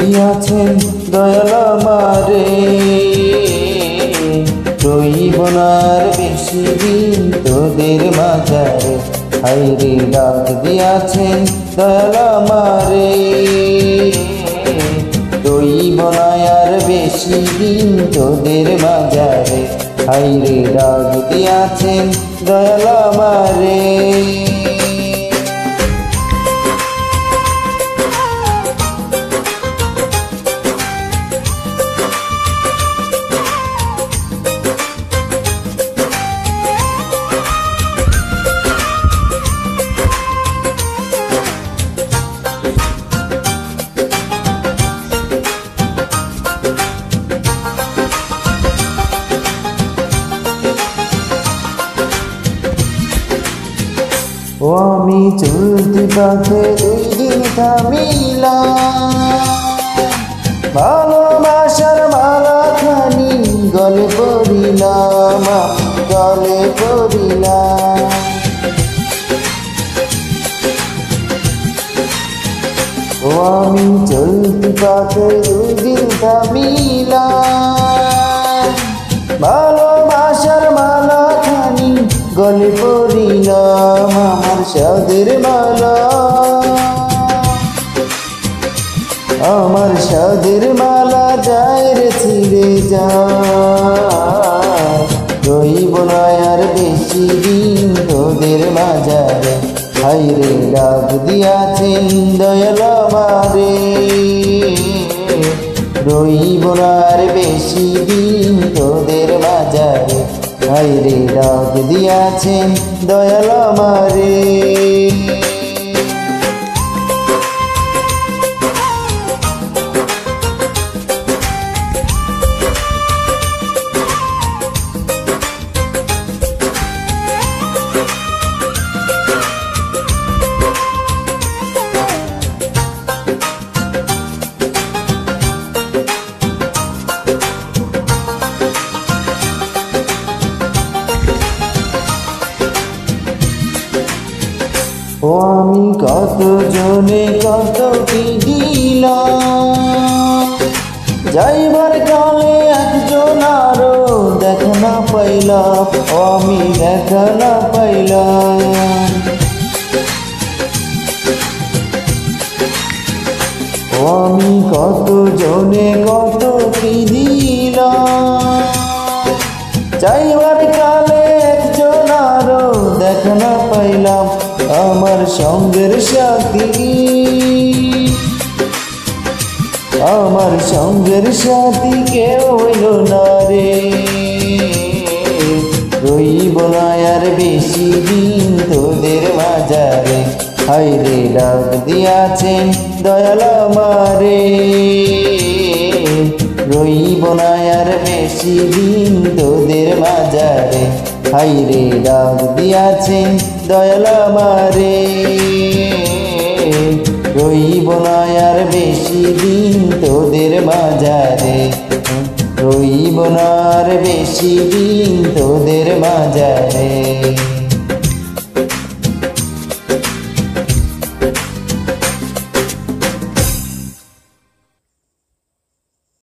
দিয়াছেন দয়াল আমারে, রইব না আর বেশি দিন তোদের মাঝারে। হায়রে ডাক দিয়াছেন দয়াল আমারে, রইব না আর বেশি দিন তোদের মাঝারে। হায়রে ডাক দিয়াছেন দয়াল আমারে। ও আমি চলতি পথে দুই দিন থামিলাম, ভালোবাসার মালা খানি গলে পড়িলাম, গলে পড়িলাম। ও আমি চলতি পথে দুই দিন থামিলাম, ভালোবাসার মালা খানি গলে পড়িলাম। আমার সাদের মালা, আমার সাদের মালা যায় রে ছিঁড়ে যায়, রইব না আর বেশি দিন তোদের মাঝারে। হায়রে ডাক দিয়াছেন দয়াল আমারে, রইব না আর বেশি দিন তোদের মাঝারে। হায়রে ডাক দিয়াছেন দয়াল আমারে। ও আমি কত জনে কত কি দিলাম, যাইবার কালে একজন আরো দেখা না পাইলাম, ও আমি দেখা না পাইলাম। ও আমি কত জনে কত কি দিলাম, যাইবার কালে একজন আরো দেখা না পাইলাম। আমার সঙ্গের সাথী, আমার সঙ্গের সাথী কেউ হইল না রে, রইব না আর বেশি দিন তোদের মাঝারে। হায়রে ডাক দিয়াছেন দয়াল আমারে, রইব না আর বেশি দিন তোদের মাঝারে। হায়রে ডাক দিয়াছেন দয়াল আমারে, রইব না আর বেশি দিন তোদের মাঝারে, রইব না আর বেশি দিন তোদের মাঝারে।